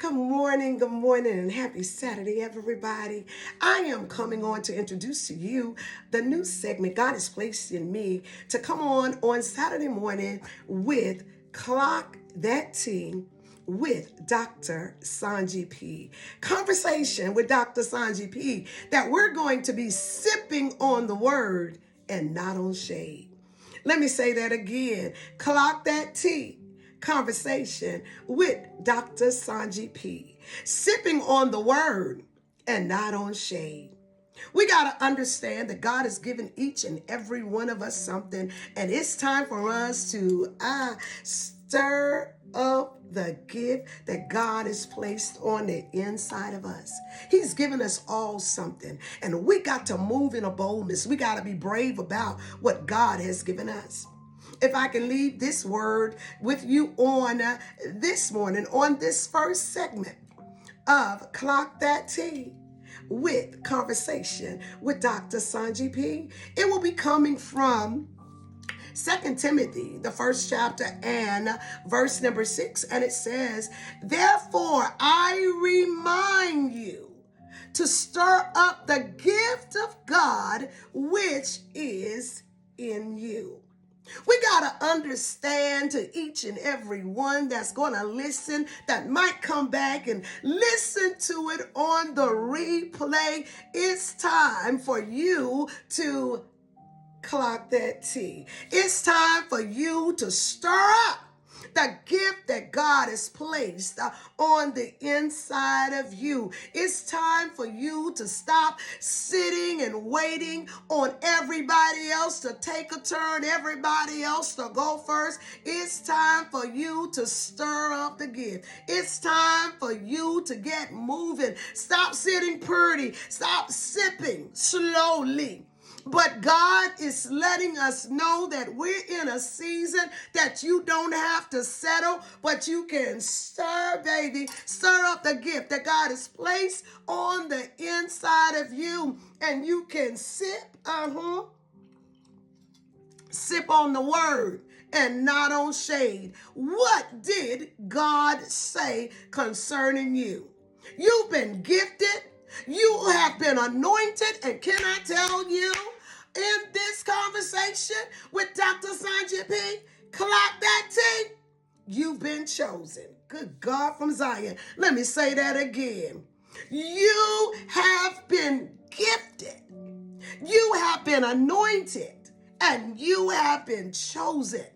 Good morning, and happy Saturday, everybody. I am coming on to introduce to you the new segment God has placed in me to come on Saturday morning with Clock That Tea with Dr. Sanji P. Conversation with Dr. Sanji P. that we're going to be sipping on the word and not on shade. Let me say that again. Clock that tea. Conversation with Dr. Sanji P. Sipping on the word and not on shade. We got to understand that God has given each and every one of us something, and it's time for us to stir up the gift that God has placed on the inside of us. He's given us all something, and we got to move in a boldness. We got to be brave about what God has given us. If I can leave this word with you on this morning, on this first segment of Clock That Tea with Conversation with Dr. Sanji P, it will be coming from 2 Timothy, the first chapter and verse number 6. And it says, "Therefore I remind you to stir up the gift of God which is in you." We got to understand, to each and every one that's going to listen, that might come back and listen to it on the replay, it's time for you to clock that tea. It's time for you to stir up the gift that God has placed on the inside of you. It's time for you to stop sitting and waiting on everybody else to take a turn, everybody else to go first. It's time for you to stir up the gift. It's time for you to get moving. Stop sitting pretty. Stop sipping slowly. But God is letting us know that we're in a season that you don't have to settle, but you can stir, baby, stir up the gift that God has placed on the inside of you. And you can sip on the word and not on shade. What did God say concerning you? You've been gifted. You have been anointed. And can I tell you, in this conversation with Dr. Sanji P, clock that tea, you've been chosen. Good God from Zion. Let me say that again. You have been gifted. You have been anointed. And you have been chosen.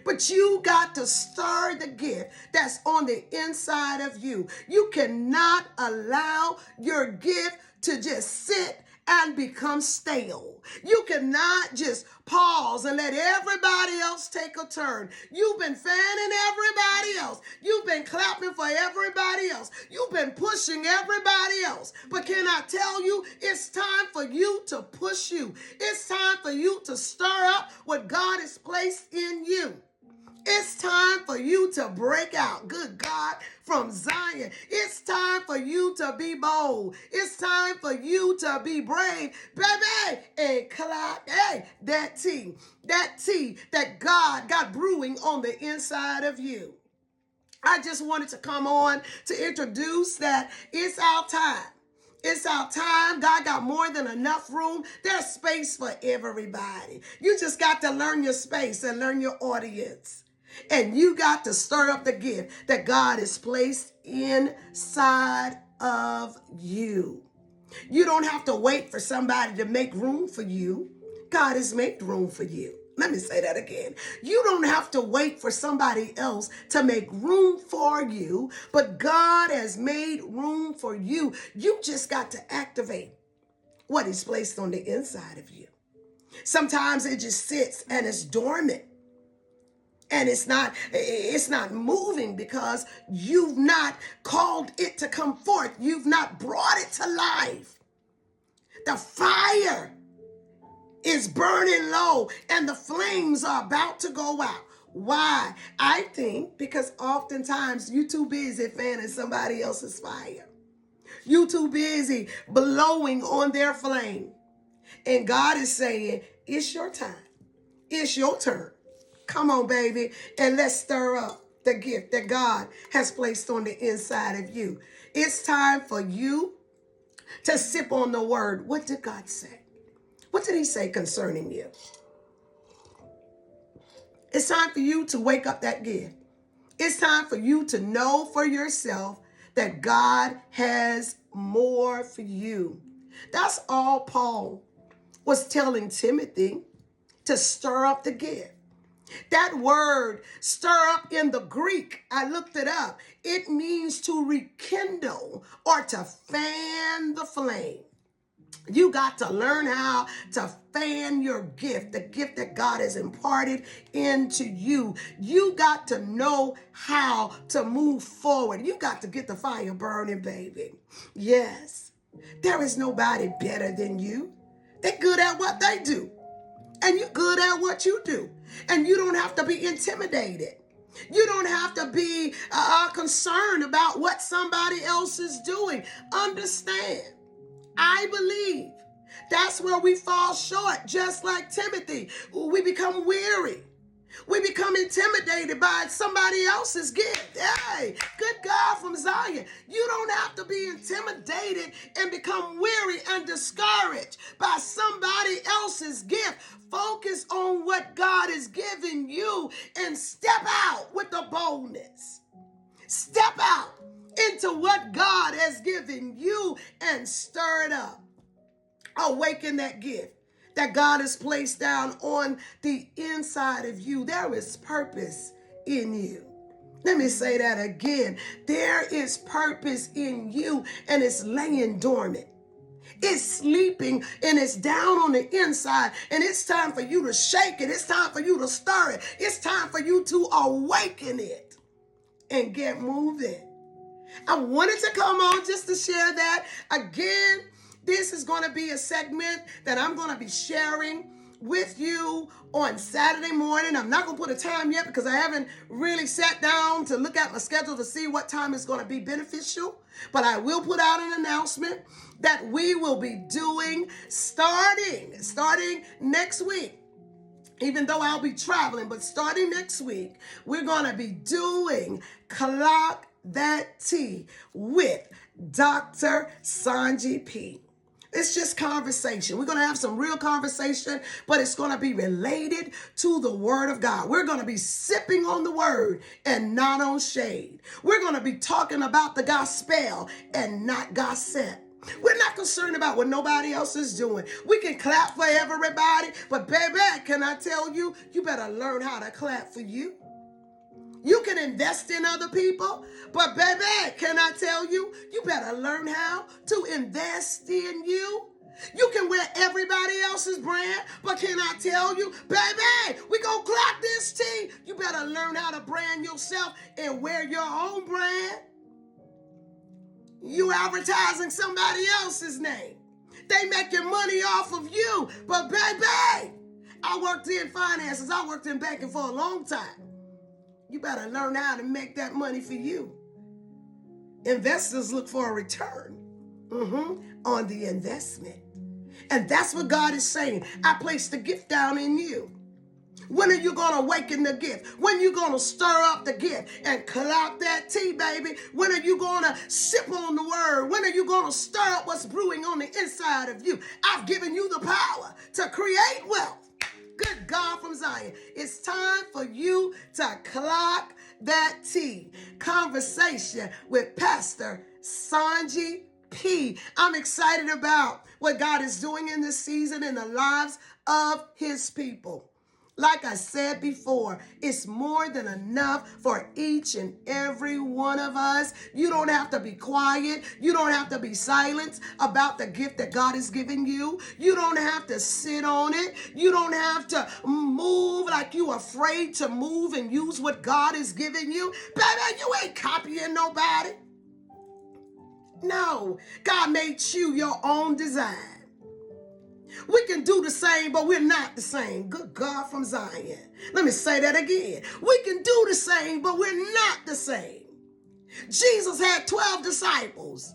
But you got to stir the gift that's on the inside of you. You cannot allow your gift to just sit and become stale. You cannot just pause and let everybody else take a turn. You've been fanning everybody else. You've been clapping for everybody else. You've been pushing everybody else. But can I tell you, it's time for you to push you. It's time for you to stir up what God has placed in you. It's time for you to break out, good God, from Zion. It's time for you to be bold. It's time for you to be brave, baby, and clock, that tea that God got brewing on the inside of you. I just wanted to come on to introduce that it's our time. It's our time. God got more than enough room. There's space for everybody. You just got to learn your space and learn your audience. And you got to stir up the gift that God has placed inside of you. You don't have to wait for somebody to make room for you. God has made room for you. Let me say that again. You don't have to wait for somebody else to make room for you, but God has made room for you. You just got to activate what He's placed on the inside of you. Sometimes it just sits and it's dormant. And it's not moving because you've not called it to come forth. You've not brought it to life. The fire is burning low and the flames are about to go out. Why? I think because oftentimes you're too busy fanning somebody else's fire. You too busy blowing on their flame. And God is saying, it's your time. It's your turn. Come on, baby, and let's stir up the gift that God has placed on the inside of you. It's time for you to sip on the word. What did God say? What did he say concerning you? It's time for you to wake up that gift. It's time for you to know for yourself that God has more for you. That's all Paul was telling Timothy, to stir up the gift. That word, stir up, in the Greek, I looked it up. It means to rekindle or to fan the flame. You got to learn how to fan your gift, the gift that God has imparted into you. You got to know how to move forward. You got to get the fire burning, baby. Yes, there is nobody better than you. They're good at what they do, and you're good at what you do. And you don't have to be intimidated. You don't have to be concerned about what somebody else is doing. Understand, I believe that's where we fall short, just like Timothy. We become weary. We become intimidated by somebody else's gift. Hey, good God from Zion. You don't have to be intimidated and become weary and discouraged by somebody else's gift. Focus on what God has given you and step out with the boldness. Step out into what God has given you and stir it up. Awaken that gift that God has placed down on the inside of you. There is purpose in you. Let me say that again. There is purpose in you, and it's laying dormant. It's sleeping, and it's down on the inside, and it's time for you to shake it. It's time for you to stir it. It's time for you to awaken it and get moving. I wanted to come on just to share that. Again, this is going to be a segment that I'm going to be sharing with you on Saturday morning. I'm not going to put a time yet because I haven't really sat down to look at my schedule to see what time is going to be beneficial. But I will put out an announcement that we will be doing starting next week. Even though I'll be traveling, but starting next week, we're going to be doing Clock That Tea with Dr. Sanji P. It's just conversation. We're going to have some real conversation, but it's going to be related to the word of God. We're going to be sipping on the word and not on shade. We're going to be talking about the gospel and not gossip. We're not concerned about what nobody else is doing. We can clap for everybody, but baby, can I tell you, you better learn how to clap for you. You can invest in other people, but baby, can I tell you, you better learn how to invest in you. You can wear everybody else's brand, but can I tell you, baby, we gonna clock this tea. You better learn how to brand yourself and wear your own brand. You advertising somebody else's name. They making money off of you, but baby, I worked in finances. I worked in banking for a long time. You better learn how to make that money for you. Investors look for a return on the investment. And that's what God is saying. I placed the gift down in you. When are you going to awaken the gift? When are you going to stir up the gift and clock that tea, baby? When are you going to sip on the word? When are you going to stir up what's brewing on the inside of you? I've given you the power to create wealth. Good God from Zion. It's time for you to clock that tea. Conversation with Pastor Sanji P. I'm excited about what God is doing in this season in the lives of his people. Like I said before, it's more than enough for each and every one of us. You don't have to be quiet. You don't have to be silent about the gift that God has given you. You don't have to sit on it. You don't have to move like you're afraid to move and use what God has given you. Baby, you ain't copying nobody. No, God made you your own design. We can do the same, but we're not the same. Good God from Zion. Let me say that again. We can do the same, but we're not the same. Jesus had 12 disciples.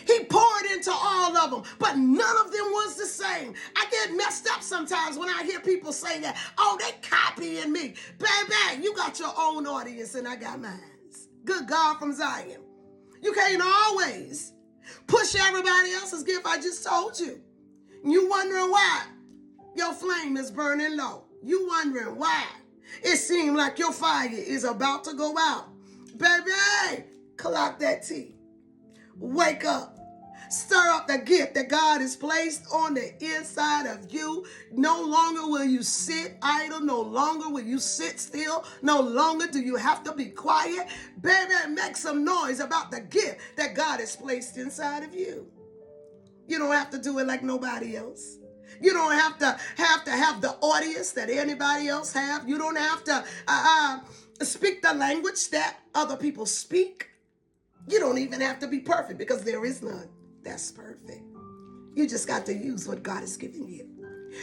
He poured into all of them, but none of them was the same. I get messed up sometimes when I hear people say that, oh, they copying me. Baby, you got your own audience and I got mine. Good God from Zion. You can't always push everybody else's gift. I just told you. You wondering why your flame is burning low. You wondering why it seems like your fire is about to go out. Baby, clock that tea. Wake up. Stir up the gift that God has placed on the inside of you. No longer will you sit idle. No longer will you sit still. No longer do you have to be quiet. Baby, make some noise about the gift that God has placed inside of you. You don't have to do it like nobody else. You don't have to have the audience that anybody else have. You don't have to speak the language that other people speak. You don't even have to be perfect because there is none that's perfect. You just got to use what God has given you.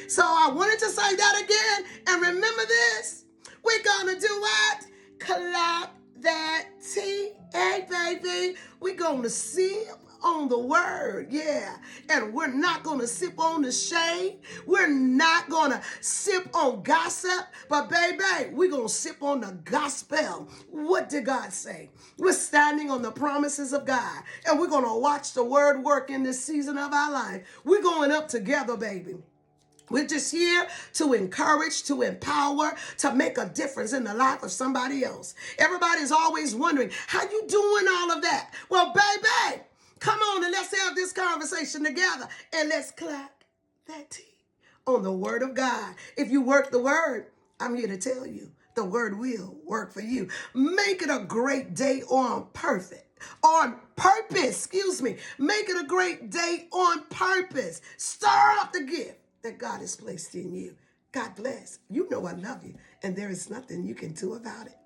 So I wanted to say that again. And remember this. We're going to do what? Clock that tea. Hey, baby. We're going to sip on the word. Yeah. And we're not going to sip on the shade. We're not going to sip on gossip. But, baby, we're going to sip on the gospel. What did God say? We're standing on the promises of God. And we're going to watch the word work in this season of our life. We're going up together, baby. We're just here to encourage, to empower, to make a difference in the life of somebody else. Everybody's always wondering, how you doing all of that? Well, baby, come on and let's have this conversation together and let's clap that tea on the word of God. If you work the word, I'm here to tell you, the word will work for you. Make it a great day on purpose. Make it a great day on purpose. Stir up the gift that God has placed in you. God bless. You know I love you, and there is nothing you can do about it.